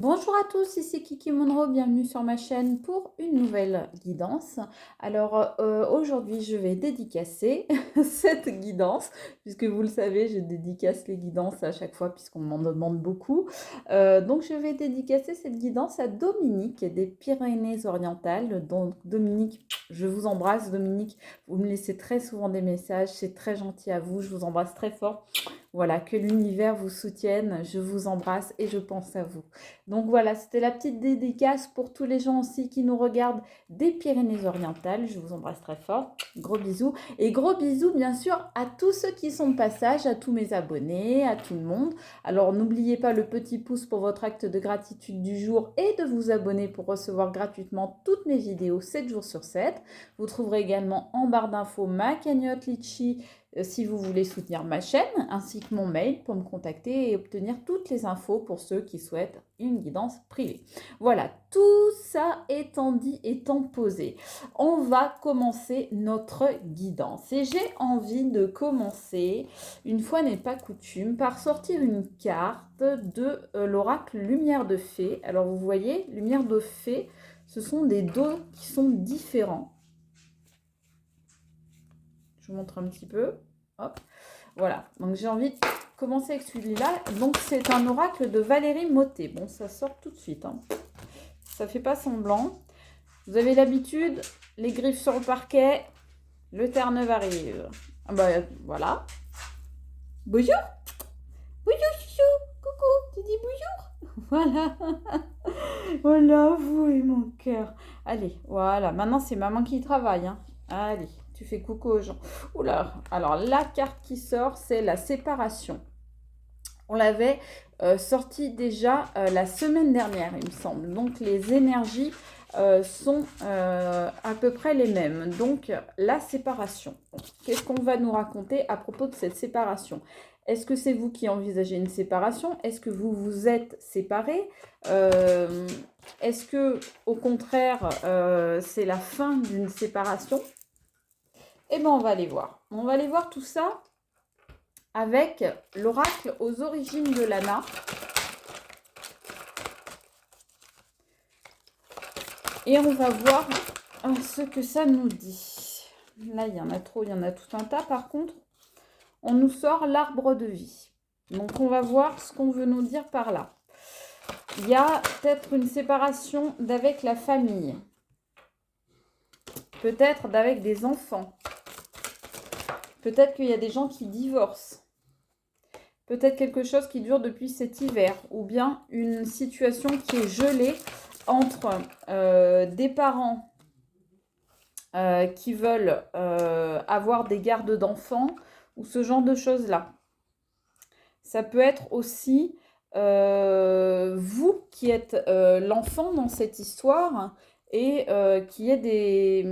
Bonjour à tous, ici Kiki Monroe, bienvenue sur ma chaîne pour une nouvelle guidance. Alors aujourd'hui je vais dédicacer cette guidance, puisque vous le savez je dédicace les guidances à chaque fois puisqu'on m'en demande beaucoup. Donc je vais dédicacer cette guidance à Dominique des Pyrénées-Orientales. Donc Dominique, je vous embrasse. Dominique, vous me laissez très souvent des messages, c'est très gentil à vous, je vous embrasse très fort. Voilà, que l'univers vous soutienne, je vous embrasse et je pense à vous. Donc voilà, c'était la petite dédicace pour tous les gens aussi qui nous regardent des Pyrénées-Orientales. Je vous embrasse très fort. Gros bisous. Et gros bisous, bien sûr, à tous ceux qui sont de passage, à tous mes abonnés, à tout le monde. Alors n'oubliez pas le petit pouce pour votre acte de gratitude du jour et de vous abonner pour recevoir gratuitement toutes mes vidéos 7 jours sur 7. Vous trouverez également en barre d'infos ma cagnotte Litchi si vous voulez soutenir ma chaîne, ainsi que mon mail pour me contacter et obtenir toutes les infos pour ceux qui souhaitent une guidance privée. Voilà, tout ça étant dit, étant posé, on va commencer notre guidance. Et j'ai envie de commencer, une fois n'est pas coutume, par sortir une carte de l'oracle Lumière de Fée. Alors vous voyez, Lumière de Fée, ce sont des dos qui sont différents. Je vous montre un petit peu. Hop. Voilà, donc j'ai envie de commencer avec celui-là. Donc c'est un oracle de Valérie Mottet. Bon, ça sort tout de suite. Hein. Ça fait pas semblant. Vous avez l'habitude, les griffes sur le parquet, le Terre-Neuve arrive. Ah bah voilà. Bonjour. Bonjour chouchou. Coucou, tu dis bonjour. Voilà. Voilà, vous et mon cœur. Allez, voilà. Maintenant c'est maman qui travaille. Hein. Allez. Tu fais coucou aux gens. Oula, alors la carte qui sort, c'est la séparation. On l'avait sorti déjà la semaine dernière, il me semble. Donc les énergies sont à peu près les mêmes. Donc la séparation. Qu'est-ce qu'on va nous raconter à propos de cette séparation? Est-ce que c'est vous qui envisagez une séparation? Est-ce que vous vous êtes séparés? Est-ce que, au contraire, c'est la fin d'une séparation? Eh bien, on va aller voir. On va aller voir tout ça avec l'oracle aux origines de Lana. Et on va voir ce que ça nous dit. Là, il y en a trop, il y en a tout un tas. Par contre, on nous sort l'arbre de vie. Donc, on va voir ce qu'on veut nous dire par là. Il y a peut-être une séparation d'avec la famille. Peut-être d'avec des enfants. Peut-être qu'il y a des gens qui divorcent. Peut-être quelque chose qui dure depuis cet hiver. Ou bien une situation qui est gelée entre des parents qui veulent avoir des gardes d'enfants ou ce genre de choses-là. Ça peut être aussi vous qui êtes l'enfant dans cette histoire et qui est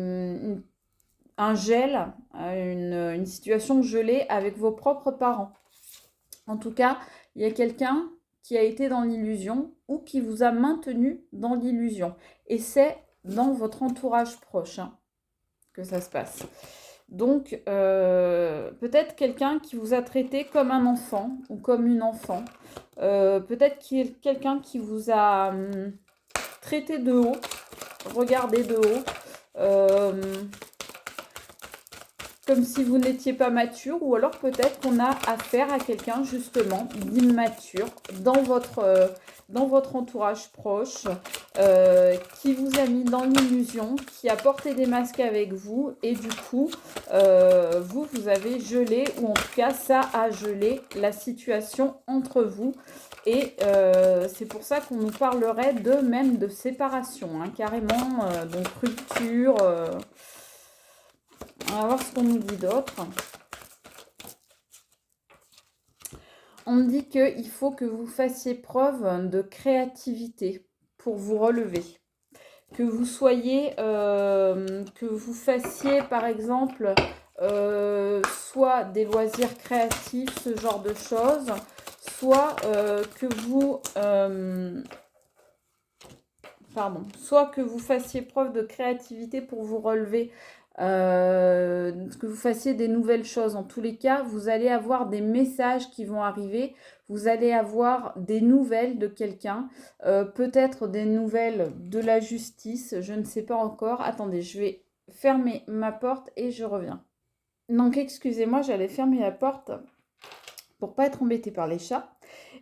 un gel, une situation gelée avec vos propres parents. En tout cas, il y a quelqu'un qui a été dans l'illusion ou qui vous a maintenu dans l'illusion. Et c'est dans votre entourage proche que ça se passe. Donc, peut-être quelqu'un qui vous a traité comme un enfant ou comme une enfant. Peut-être quelqu'un qui vous a traité de haut, regardé de haut. Comme si vous n'étiez pas mature, ou alors peut-être qu'on a affaire à quelqu'un justement d'immature dans votre entourage proche, qui vous a mis dans l'illusion, qui a porté des masques avec vous, et du coup, vous avez gelé, ou en tout cas, ça a gelé la situation entre vous. Et c'est pour ça qu'on nous parlerait même de séparation, hein, carrément, donc rupture. On va voir ce qu'on nous dit d'autre. On me dit qu'il faut que vous fassiez preuve de créativité pour vous relever. Que vous soyez, que vous fassiez par exemple soit des loisirs créatifs, ce genre de choses, soit que vous... soit que vous fassiez preuve de créativité pour vous relever que vous fassiez des nouvelles choses. En tous les cas, vous allez avoir des messages qui vont arriver, vous allez avoir des nouvelles de quelqu'un, peut-être des nouvelles de la justice, je ne sais pas encore. Attendez, je vais fermer ma porte et je reviens. Donc excusez-moi, j'allais fermer la porte pour pas être embêtée par les chats.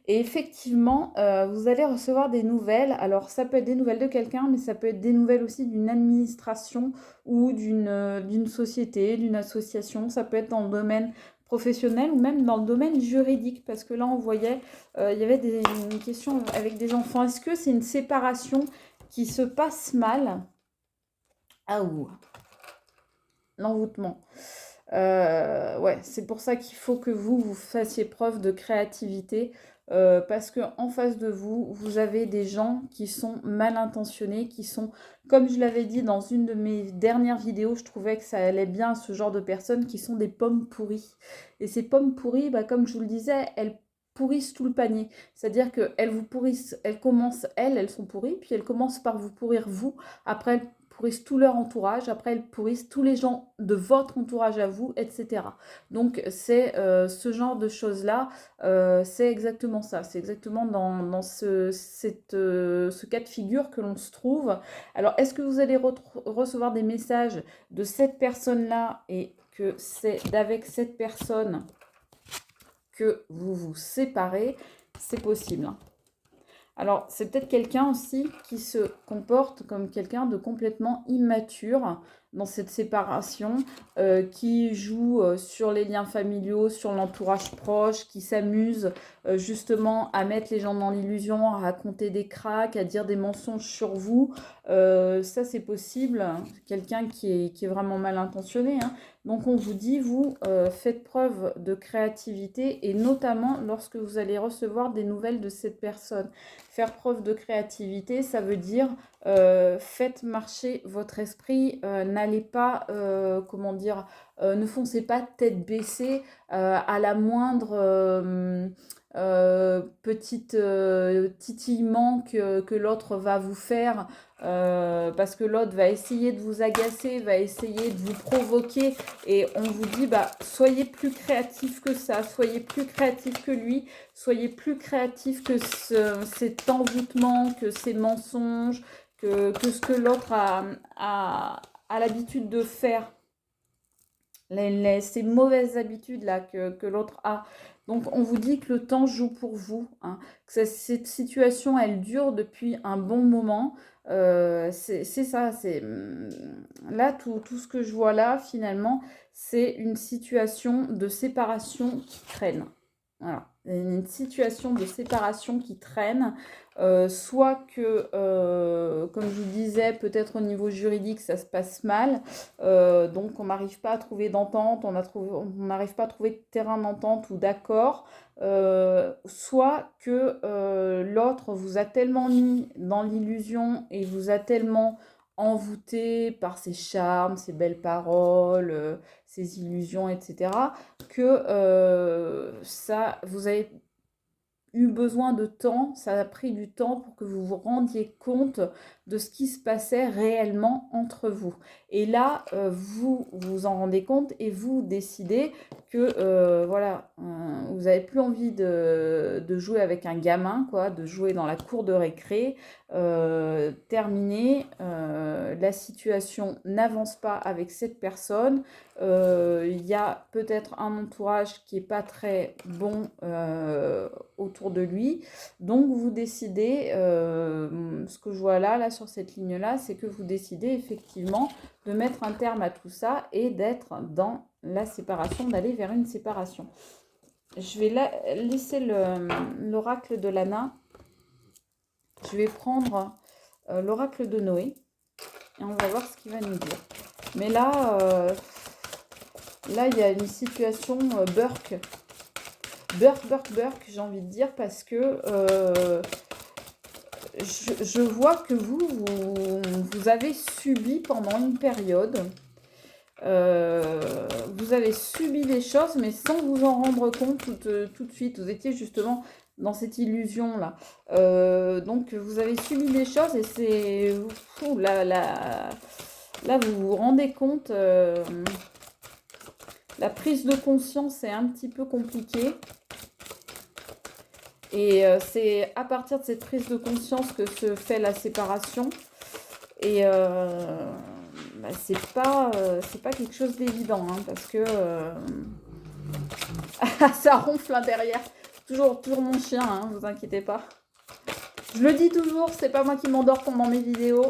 Et effectivement, vous allez recevoir des nouvelles. Alors, ça peut être des nouvelles de quelqu'un, mais ça peut être des nouvelles aussi d'une administration ou d'une société, d'une association. Ça peut être dans le domaine professionnel ou même dans le domaine juridique. Parce que là, on voyait, il y avait une question avec des enfants. Est-ce que c'est une séparation qui se passe mal? Ah ouh, l'envoûtement. Ouais, c'est pour ça qu'il faut que vous fassiez preuve de créativité, parce que en face de vous, vous avez des gens qui sont mal intentionnés, qui sont, comme je l'avais dit dans une de mes dernières vidéos, je trouvais que ça allait bien à ce genre de personnes qui sont des pommes pourries. Et ces pommes pourries, bah, comme je vous le disais, elles pourrissent tout le panier. C'est-à-dire qu'elles vous pourrissent, elles commencent, elles sont pourries, puis elles commencent par vous pourrir vous, après elles pourrissent tout leur entourage, après elles pourrissent tous les gens de votre entourage à vous, etc. Donc c'est ce genre de choses-là, c'est exactement ça, c'est exactement dans ce cas de figure que l'on se trouve. Alors est-ce que vous allez recevoir des messages de cette personne-là et que c'est d'avec cette personne que vous vous séparez? C'est possible, hein. Alors, c'est peut-être quelqu'un aussi qui se comporte comme quelqu'un de complètement immature dans cette séparation, qui joue sur les liens familiaux, sur l'entourage proche, qui s'amuse justement à mettre les gens dans l'illusion, à raconter des cracks, à dire des mensonges sur vous. Ça, c'est possible, hein. Quelqu'un qui est vraiment mal intentionné, hein. Donc, on vous dit, vous, faites preuve de créativité et notamment lorsque vous allez recevoir des nouvelles de cette personne. Faire preuve de créativité, ça veut dire faites marcher votre esprit, n'allez pas, comment dire, ne foncez pas tête baissée à la moindre petite titillement que l'autre va vous faire, parce que l'autre va essayer de vous agacer, va essayer de vous provoquer, et on vous dit, bah, soyez plus créatif que ça, soyez plus créatif que lui, soyez plus créatif que cet envoûtement, que ces mensonges, que ce que l'autre a l'habitude de faire, ces mauvaises habitudes-là que l'autre a. Donc, on vous dit que le temps joue pour vous, hein, que cette situation, elle dure depuis un bon moment. C'est ça, là, tout ce que je vois là, finalement, c'est une situation de séparation qui traîne. Voilà, une situation de séparation qui traîne, soit que, comme je vous disais, peut-être au niveau juridique, ça se passe mal, donc on n'arrive pas à trouver d'entente, on n'arrive pas à trouver de terrain d'entente ou d'accord, soit que l'autre vous a tellement mis dans l'illusion et vous a tellement envoûté par ses charmes, ses belles paroles, ses illusions, etc., que ça, vous avez eu besoin de temps, ça a pris du temps pour que vous vous rendiez compte de ce qui se passait réellement entre vous. Et là, vous vous en rendez compte et vous décidez que voilà, vous n'avez plus envie de jouer avec un gamin, quoi, de jouer dans la cour de récré. Terminé, la situation n'avance pas avec cette personne. Il y a peut-être un entourage qui n'est pas très bon autour de lui. Donc vous décidez, ce que je vois là sur cette ligne-là, c'est que vous décidez effectivement de mettre un terme à tout ça et d'être dans la séparation, d'aller vers une séparation. Je vais laisser l'oracle de Lana. Je vais prendre l'oracle de Noé et on va voir ce qu'il va nous dire. Mais là, il y a une situation Burke, j'ai envie de dire, parce que je vois que vous avez subi pendant une période, vous avez subi des choses, mais sans vous en rendre compte tout de suite. Vous étiez justement dans cette illusion-là. Donc, vous avez subi des choses et c'est... Là, vous vous rendez compte, la prise de conscience est un petit peu compliquée. Et c'est à partir de cette prise de conscience que se fait la séparation. Et bah, c'est pas quelque chose d'évident, hein, parce que ça ronfle à derrière. Toujours mon chien, hein, vous inquiétez pas. Je le dis toujours, c'est pas moi qui m'endors pendant mes vidéos.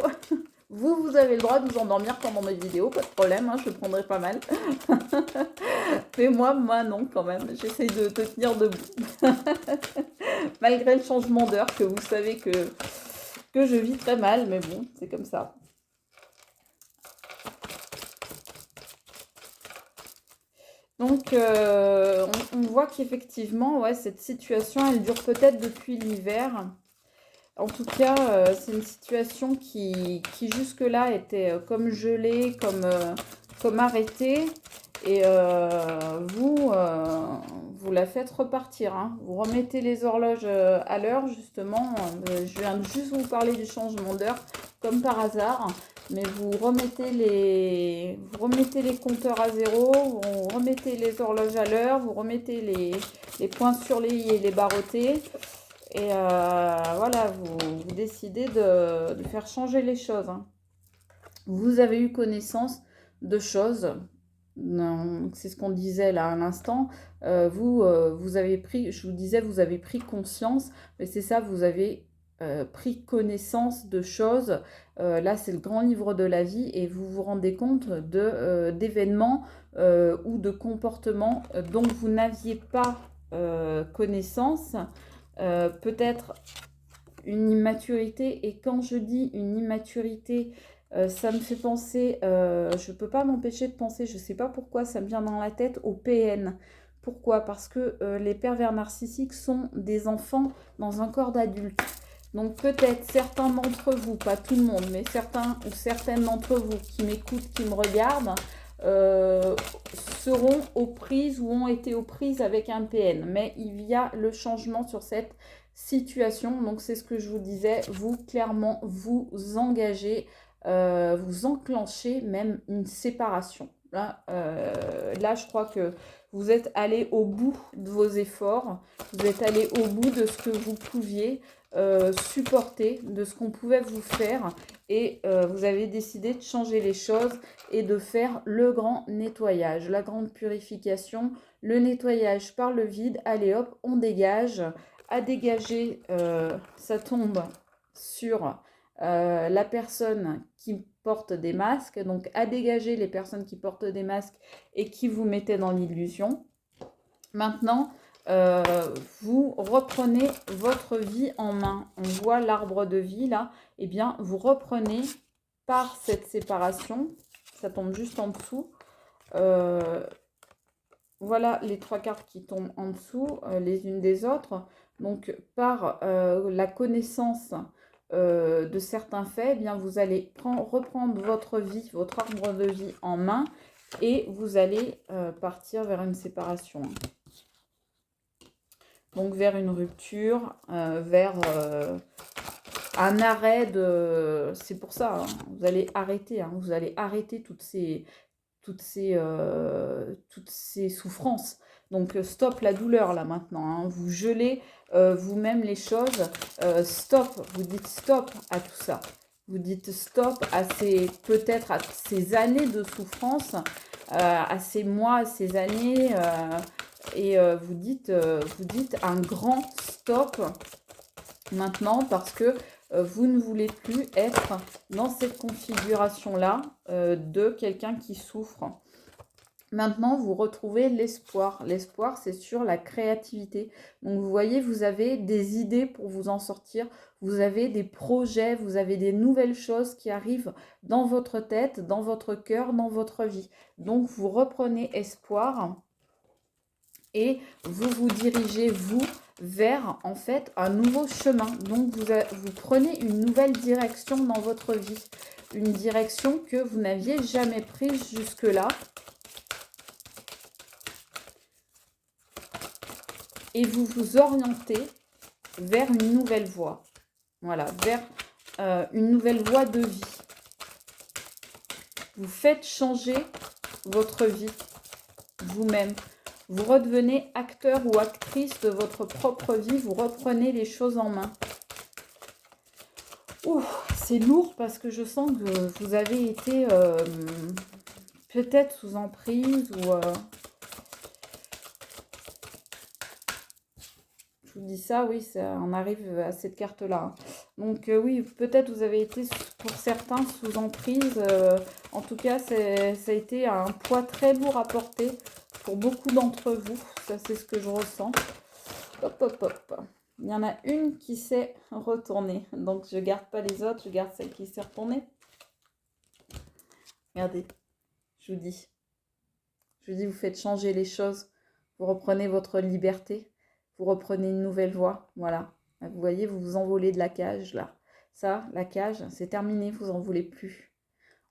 Vous avez le droit de vous endormir pendant mes vidéos, pas de problème, hein, je le prendrai pas mal. Mais moi non, quand même. J'essaye de tenir debout. Malgré le changement d'heure, que vous savez que je vis très mal, mais bon, c'est comme ça. Donc, on voit qu'effectivement, ouais, cette situation, elle dure peut-être depuis l'hiver. En tout cas, c'est une situation qui jusque-là était comme gelée, comme arrêtée. Et vous la faites repartir, hein. Vous remettez les horloges à l'heure, justement. Je viens de juste vous parler du changement d'heure, comme par hasard. Mais vous remettez les compteurs à zéro, vous remettez les horloges à l'heure, vous remettez les points sur les i et les barretés. Et voilà, vous décidez de faire changer les choses, hein. Vous avez eu connaissance de choses. C'est ce qu'on disait là à l'instant. Vous avez pris, je vous disais, vous avez pris conscience, mais c'est ça, vous avez pris connaissance de choses. Là, c'est le grand livre de la vie et vous vous rendez compte d'événements ou de comportements dont vous n'aviez pas connaissance. Peut-être une immaturité. Et quand je dis une immaturité, ça me fait penser, je ne peux pas m'empêcher de penser, je ne sais pas pourquoi, ça me vient dans la tête, au PN. Pourquoi? Parce que les pervers narcissiques sont des enfants dans un corps d'adulte. Donc peut-être certains d'entre vous, pas tout le monde, mais certains ou certaines d'entre vous qui m'écoutent, qui me regardent, seront aux prises ou ont été aux prises avec un PN. Mais il y a le changement sur cette situation. Donc c'est ce que je vous disais, vous clairement vous engagez, vous enclenchez même une séparation. Là, je crois que vous êtes allé au bout de vos efforts, vous êtes allé au bout de ce que vous pouviez supporter, de ce qu'on pouvait vous faire, et vous avez décidé de changer les choses et de faire le grand nettoyage, la grande purification, le nettoyage par le vide. Allez hop, on dégage. À dégager, ça tombe sur la personne qui porte des masques. Donc à dégager les personnes qui portent des masques et qui vous mettaient dans l'illusion. Maintenant, vous reprenez votre vie en main. On voit l'arbre de vie là. Eh bien, vous reprenez par cette séparation. Ça tombe juste en dessous. Voilà les 3 cartes qui tombent en dessous, les unes des autres. Donc, par la connaissance de certains faits, eh bien, vous allez reprendre votre vie, votre arbre de vie en main, et vous allez partir vers une séparation. Donc, vers une rupture, vers un arrêt de... C'est pour ça, hein, vous allez arrêter, hein, vous allez arrêter toutes ces souffrances. Donc stop la douleur là maintenant, hein. Vous gelez vous-même les choses. Stop, vous dites stop à tout ça. Vous dites stop à peut-être à ces années de souffrance, à ces mois, à ces années, et vous dites un grand stop maintenant, parce que vous ne voulez plus être dans cette configuration-là de quelqu'un qui souffre. Maintenant, vous retrouvez l'espoir. L'espoir, c'est sur la créativité. Donc, vous voyez, vous avez des idées pour vous en sortir. Vous avez des projets, vous avez des nouvelles choses qui arrivent dans votre tête, dans votre cœur, dans votre vie. Donc, vous reprenez espoir et vous vous dirigez, vous, vers, en fait, un nouveau chemin. Donc, vous prenez une nouvelle direction dans votre vie. Une direction que vous n'aviez jamais prise jusque-là. Et vous vous orientez vers une nouvelle voie. Voilà, vers une nouvelle voie de vie. Vous faites changer votre vie vous-même. Vous redevenez acteur ou actrice de votre propre vie. Vous reprenez les choses en main. Ouh, c'est lourd parce que je sens que vous avez été peut-être sous emprise ou... je vous dis ça, oui, ça, on arrive à cette carte-là. Hein. Donc oui, peut-être vous avez été pour certains sous emprise. En tout cas, ça a été un poids très lourd à porter pour beaucoup d'entre vous. Ça, c'est ce que je ressens. Hop, hop, hop. Il y en a une qui s'est retournée. Donc, je ne garde pas les autres, je garde celle qui s'est retournée. Regardez, je vous dis. Je vous dis, vous faites changer les choses. Vous reprenez votre liberté. Vous reprenez une nouvelle voie. Voilà. Vous voyez, vous vous envolez de la cage, là. Ça, la cage, c'est terminé, vous n'en voulez plus.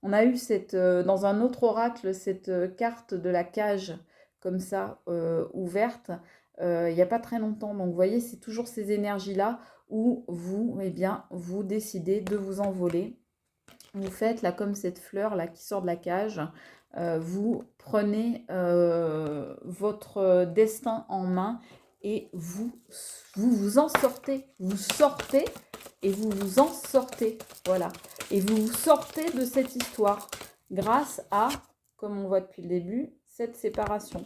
On a eu dans un autre oracle cette carte de la cage, comme ça, ouverte, il n'y a pas très longtemps. Donc, vous voyez, c'est toujours ces énergies-là où vous, eh bien, vous décidez de vous envoler. Vous faites, là, comme cette fleur-là qui sort de la cage, vous prenez votre destin en main et vous en sortez. Vous sortez et vous vous en sortez. Voilà. Et vous sortez de cette histoire grâce à, comme on voit depuis le début, cette séparation.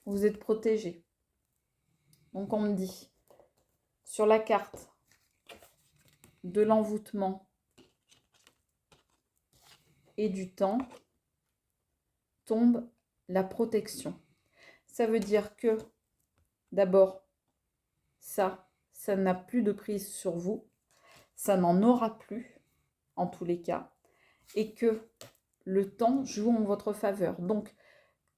Vous êtes protégé. Donc on me dit, sur la carte de l'envoûtement et du temps, tombe la protection. Ça veut dire que, d'abord, ça n'a plus de prise sur vous, ça n'en aura plus, en tous les cas, et que le temps joue en votre faveur. Donc,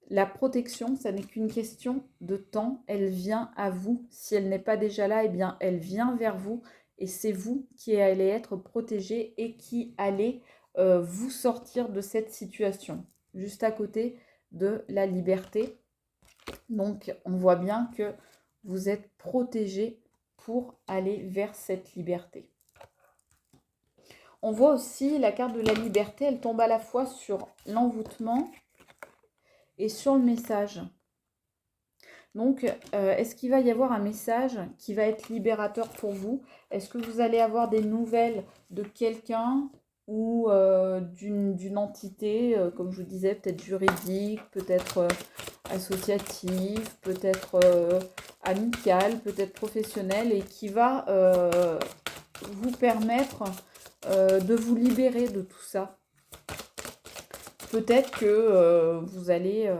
la protection, ça n'est qu'une question de temps, elle vient à vous. Si elle n'est pas déjà là, eh bien, elle vient vers vous, et c'est vous qui allez être protégé et qui allez vous sortir de cette situation. Juste à côté de la liberté. Donc, on voit bien que vous êtes protégé pour aller vers cette liberté. On voit aussi la carte de la liberté, elle tombe à la fois sur l'envoûtement et sur le message. Donc, est-ce qu'il va y avoir un message qui va être libérateur pour vous? Est-ce que vous allez avoir des nouvelles de quelqu'un ou d'une entité, comme je vous disais, peut-être juridique, peut-être associative, peut-être amicale, peut-être professionnelle, et qui va vous permettre de vous libérer de tout ça? Peut-être que vous allez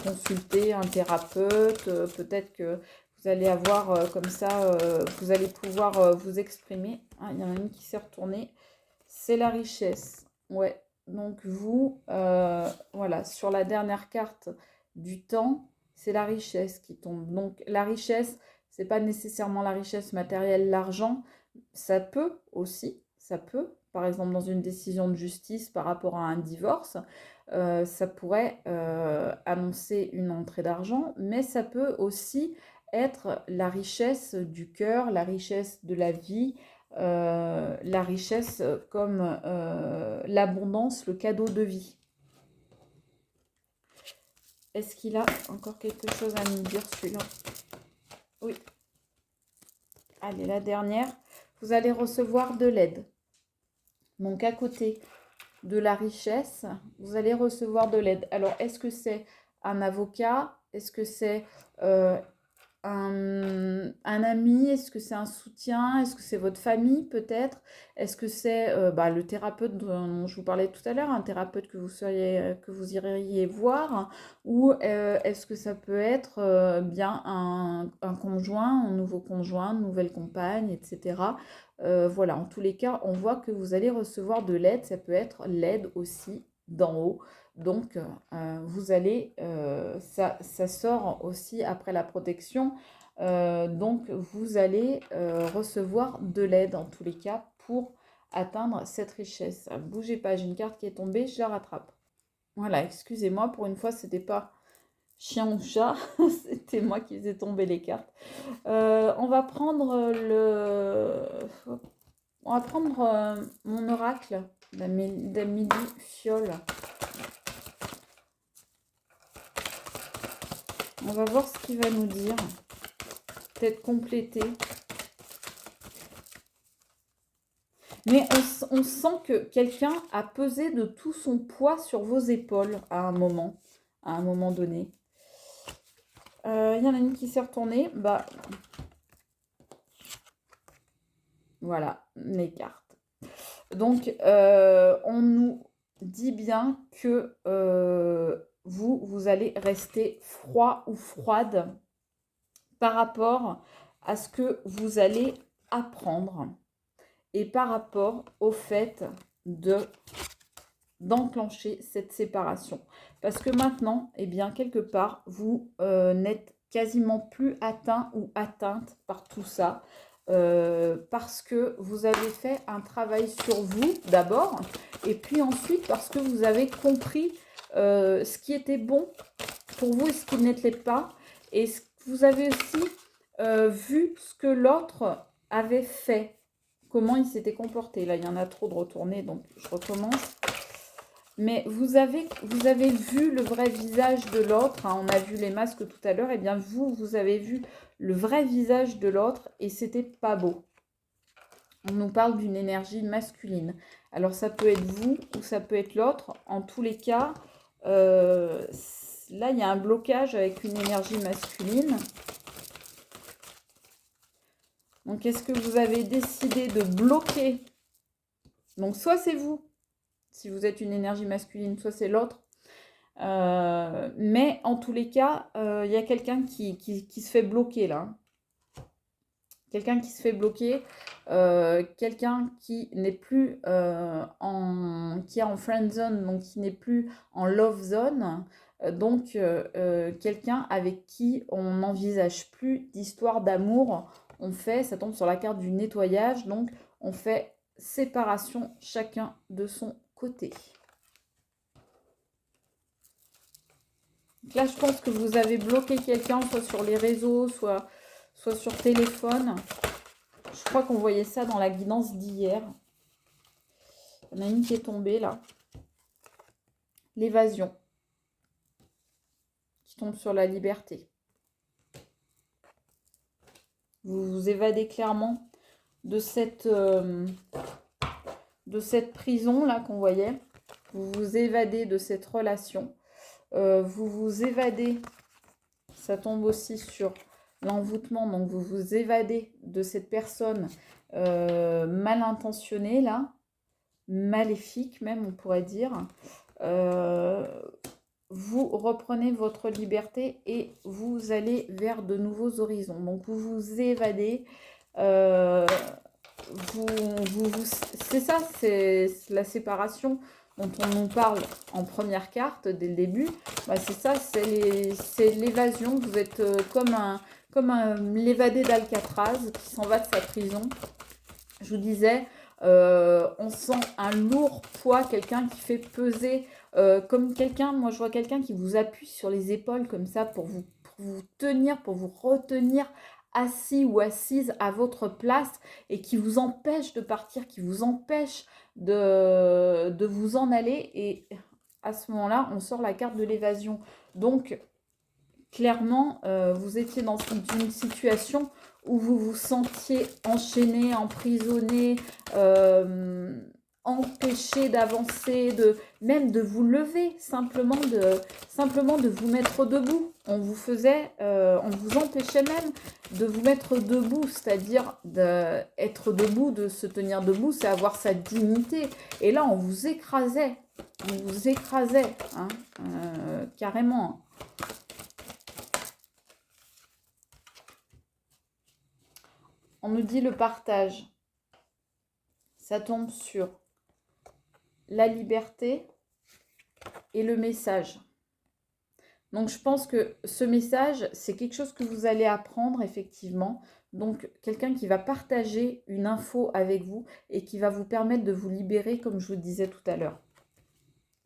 consulter un thérapeute, peut-être que vous allez avoir comme ça, vous allez pouvoir vous exprimer. Ah, il y en a une qui s'est retournée, c'est la richesse. Ouais, donc vous, voilà, sur la dernière carte du temps, c'est la richesse qui tombe. Donc la richesse, c'est pas nécessairement la richesse matérielle, l'argent, ça peut aussi, ça peut. Par exemple, dans une décision de justice par rapport à un divorce, ça pourrait annoncer une entrée d'argent, mais ça peut aussi être la richesse du cœur, la richesse de la vie, la richesse comme l'abondance, le cadeau de vie. Est-ce qu'il a encore quelque chose à nous dire, celui-là? Oui. Allez, la dernière. Vous allez recevoir de l'aide. Donc, à côté de la richesse, vous allez recevoir de l'aide. Alors, est-ce que c'est un avocat? Est-ce que c'est un ami? Est-ce que c'est un soutien? Est-ce que c'est votre famille peut-être? Est-ce que c'est le thérapeute dont je vous parlais tout à l'heure, un thérapeute que vous iriez voir? Ou est-ce que ça peut être bien un conjoint, un nouveau conjoint, une nouvelle compagne, etc. Voilà, en tous les cas, on voit que vous allez recevoir de l'aide. Ça peut être l'aide aussi d'en haut. Donc, vous allez, ça sort aussi après la protection. Donc, vous allez recevoir de l'aide en tous les cas pour atteindre cette richesse. Bougez pas, j'ai une carte qui est tombée, je la rattrape. Voilà, excusez-moi, pour une fois, c'était pas... chien ou chat. C'était moi qui faisais tomber les cartes. On va prendre on va prendre mon oracle d'Amélie Fiole. On va voir ce qu'il va nous dire. Peut-être compléter. Mais on sent que quelqu'un a pesé de tout son poids sur vos épaules à un moment donné. Il y en a une qui s'est retournée. Bah, voilà, mes cartes. Donc, on nous dit bien que vous allez rester froid ou froide par rapport à ce que vous allez apprendre et par rapport au fait d'enclencher cette séparation. Parce que maintenant, eh bien, quelque part, vous n'êtes quasiment plus atteint ou atteinte par tout ça. Parce que vous avez fait un travail sur vous d'abord, et puis ensuite parce que vous avez compris ce qui était bon pour vous et ce qui n'était pas, et vous avez aussi vu ce que l'autre avait fait, comment il s'était comporté. Là, il y en a trop de retournés, donc je recommence. Mais vous avez vu le vrai visage de l'autre, hein. On a vu les masques tout à l'heure, et bien vous avez vu le vrai visage de l'autre et c'était pas beau. On nous parle d'une énergie masculine. Alors ça peut être vous ou ça peut être l'autre. En tous les cas, là il y a un blocage avec une énergie masculine. Donc est-ce que vous avez décidé de bloquer? Donc soit c'est vous, si vous êtes une énergie masculine, soit c'est l'autre. Mais en tous les cas, il y a quelqu'un qui se fait bloquer là. Quelqu'un qui se fait bloquer, quelqu'un qui n'est plus qui est en friend zone, donc qui n'est plus en love zone. Donc quelqu'un avec qui on n'envisage plus d'histoire d'amour. Ça tombe sur la carte du nettoyage, donc on fait séparation chacun de son côté. Donc là, je pense que vous avez bloqué quelqu'un, soit sur les réseaux, soit sur téléphone. Je crois qu'on voyait ça dans la guidance d'hier. Il y en a une qui est tombée là. L'évasion. Qui tombe sur la liberté. Vous vous évadez clairement de cette prison là qu'on voyait. Vous vous évadez de cette relation. Vous vous évadez, ça tombe aussi sur l'envoûtement, donc vous vous évadez de cette personne mal intentionnée là, maléfique même on pourrait dire. Vous reprenez votre liberté et vous allez vers de nouveaux horizons. Donc vous vous évadez, c'est ça, c'est la séparation dont on nous parle en première carte dès le début. Bah, c'est ça, c'est l'évasion. Vous êtes comme l'évadé d'Alcatraz qui s'en va de sa prison. Je vous disais, on sent un lourd poids, quelqu'un qui fait peser, comme quelqu'un, moi je vois quelqu'un qui vous appuie sur les épaules comme ça pour vous tenir, pour vous retenir assis ou assise à votre place et qui vous empêche de partir, qui vous empêche de vous en aller. Et à ce moment-là, on sort la carte de l'évasion. Donc, clairement, vous étiez dans une situation où vous vous sentiez enchaîné, emprisonné, empêché d'avancer, même de vous lever, simplement de vous mettre debout. On vous empêchait même de vous mettre debout, c'est-à-dire d'être debout, de se tenir debout, c'est avoir sa dignité. Et là, on vous écrasait, hein, carrément. On nous dit le partage. Ça tombe sur la liberté et le message. Donc, je pense que ce message, c'est quelque chose que vous allez apprendre, effectivement. Donc, quelqu'un qui va partager une info avec vous et qui va vous permettre de vous libérer, comme je vous disais tout à l'heure.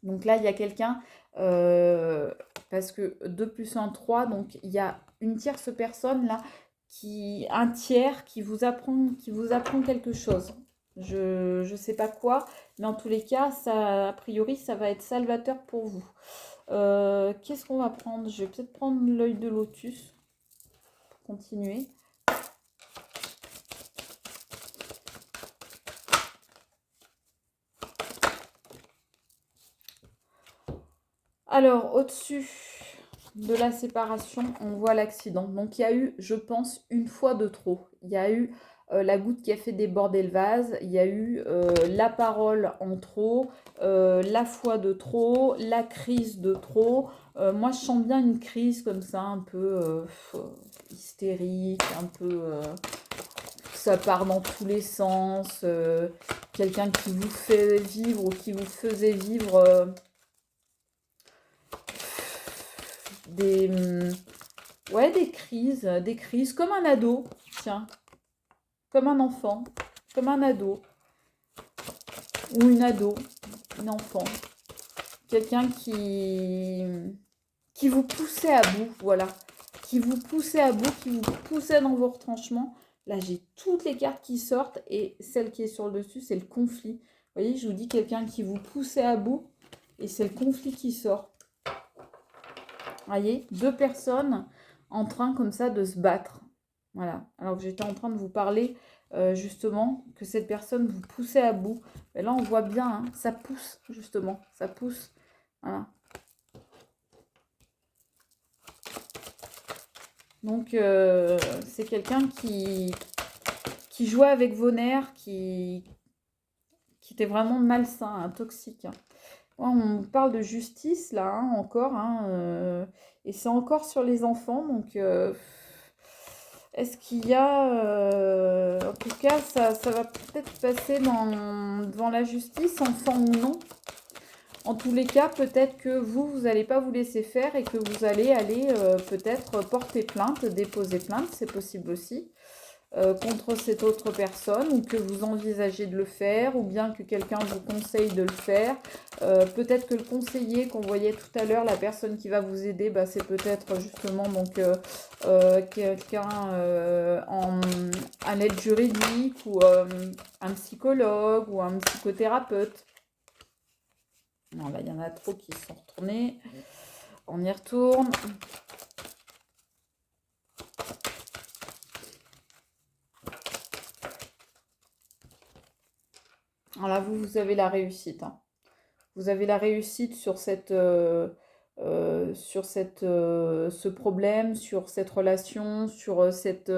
Donc là, il y a quelqu'un, parce que 2 plus 1, 3, donc il y a une tierce personne là, un tiers qui vous apprend quelque chose. Je ne sais pas quoi, mais en tous les cas, ça, a priori, ça va être salvateur pour vous. Qu'est-ce qu'on va prendre? Je vais peut-être prendre l'œil de lotus pour continuer. Alors, au-dessus de la séparation, on voit l'accident. Donc, il y a eu, je pense, une fois de trop. Il y a eu la goutte qui a fait déborder le vase. Il y a eu la parole en trop, la foi de trop, la crise de trop. Moi, je sens bien une crise comme ça, un peu hystérique, un peu... ça part dans tous les sens. Quelqu'un qui vous fait vivre ou qui vous faisait vivre... ouais, des crises comme un ado, tiens, comme un enfant, comme un ado, ou une ado, une enfant, quelqu'un qui vous poussait à bout, voilà, qui vous poussait à bout, qui vous poussait dans vos retranchements. Là, j'ai toutes les cartes qui sortent et celle qui est sur le dessus, c'est le conflit. Vous voyez, je vous dis quelqu'un qui vous poussait à bout et c'est le conflit qui sort. Voyez, deux personnes en train comme ça de se battre. Voilà. Alors que j'étais en train de vous parler justement que cette personne vous poussait à bout. Mais là, on voit bien, hein, ça pousse justement. Ça pousse. Voilà. Donc, c'est quelqu'un qui jouait avec vos nerfs, qui était vraiment malsain, hein, toxique. On parle de justice là, hein, encore, hein, et c'est encore sur les enfants, donc est-ce qu'il y a, en tout cas, ça va peut-être passer devant la justice, enfant ou non. En tous les cas, peut-être que vous n'allez pas vous laisser faire et que vous allez aller peut-être porter plainte, déposer plainte, c'est possible aussi. Contre cette autre personne, ou que vous envisagez de le faire, ou bien que quelqu'un vous conseille de le faire. Peut-être que le conseiller qu'on voyait tout à l'heure, la personne qui va vous aider, bah, c'est peut-être justement donc quelqu'un à l'aide juridique, ou un psychologue, ou un psychothérapeute. Non, là, il y en a trop qui sont retournés. On y retourne. Alors là, vous avez la réussite, hein. Vous avez la réussite sur ce problème, sur cette relation, sur cette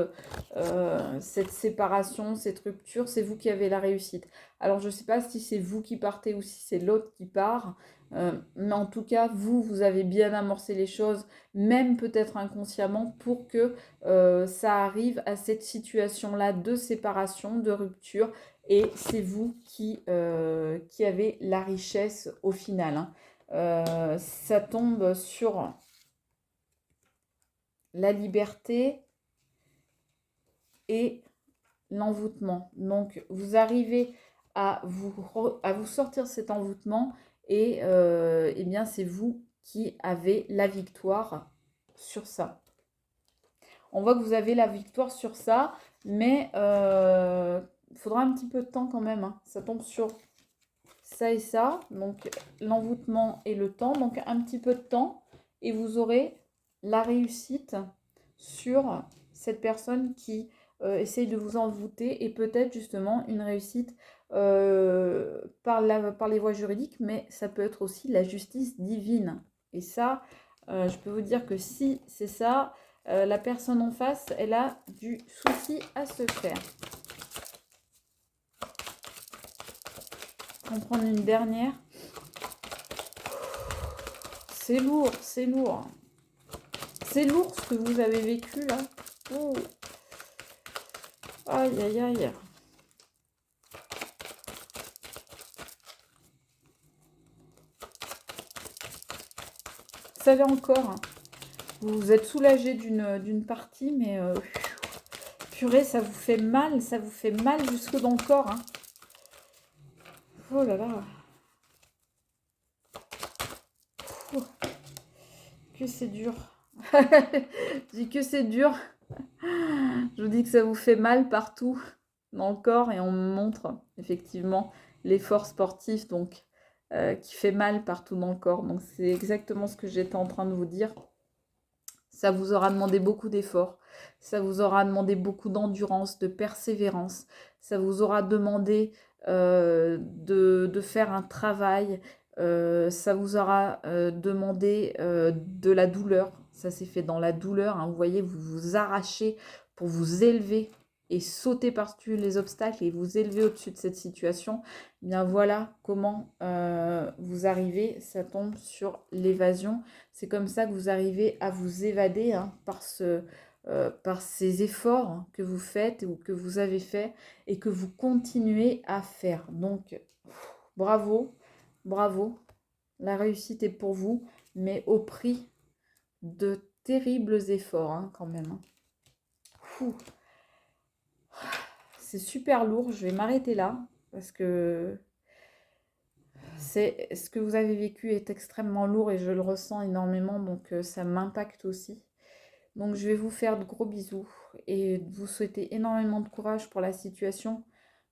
séparation, cette rupture. C'est vous qui avez la réussite. Alors, je ne sais pas si c'est vous qui partez ou si c'est l'autre qui part. Mais en tout cas, vous avez bien amorcé les choses, même peut-être inconsciemment, pour que ça arrive à cette situation-là de séparation, de rupture. Et c'est vous qui avez la richesse au final, hein. Ça tombe sur la liberté et l'envoûtement. Donc, vous arrivez à vous sortir cet envoûtement et eh bien, c'est vous qui avez la victoire sur ça. On voit que vous avez la victoire sur ça, mais il faudra un petit peu de temps quand même, hein. Ça tombe sur ça et ça, donc l'envoûtement et le temps, donc un petit peu de temps, et vous aurez la réussite sur cette personne qui essaye de vous envoûter, et peut-être justement une réussite par les voies juridiques, mais ça peut être aussi la justice divine. Et ça, je peux vous dire que si c'est ça, la personne en face, elle a du souci à se faire. On va prendre une dernière. C'est lourd, c'est lourd. C'est lourd ce que vous avez vécu là. Oh. Aïe, aïe, aïe. Vous savez encore, hein, vous êtes soulagé d'une partie, mais purée, ça vous fait mal jusque dans le corps, hein. Oh là là. Ouh, que c'est dur. Je dis que c'est dur. Je vous dis que ça vous fait mal partout dans le corps et on me montre effectivement l'effort sportif donc qui fait mal partout dans le corps. Donc c'est exactement ce que j'étais en train de vous dire. Ça vous aura demandé beaucoup d'efforts, ça vous aura demandé beaucoup d'endurance, de persévérance, ça vous aura demandé de faire un travail, ça vous aura demandé de la douleur, ça s'est fait dans la douleur, hein. Vous voyez, vous vous arrachez pour vous élever et sauter par-dessus les obstacles et vous élever au-dessus de cette situation. Eh bien voilà comment vous arrivez, ça tombe sur l'évasion. C'est comme ça que vous arrivez à vous évader hein, par ces efforts que vous faites ou que vous avez fait et que vous continuez à faire. Donc, bravo, bravo. La réussite est pour vous, mais au prix de terribles efforts hein, quand même. Hein. C'est super lourd, je vais m'arrêter là parce que ce que vous avez vécu est extrêmement lourd et je le ressens énormément, donc ça m'impacte aussi. Donc je vais vous faire de gros bisous et vous souhaiter énormément de courage pour la situation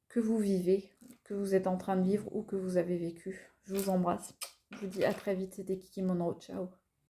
que vous vivez, que vous êtes en train de vivre ou que vous avez vécu. Je vous embrasse. Je vous dis à très vite, c'était Kiki Monroe. Ciao.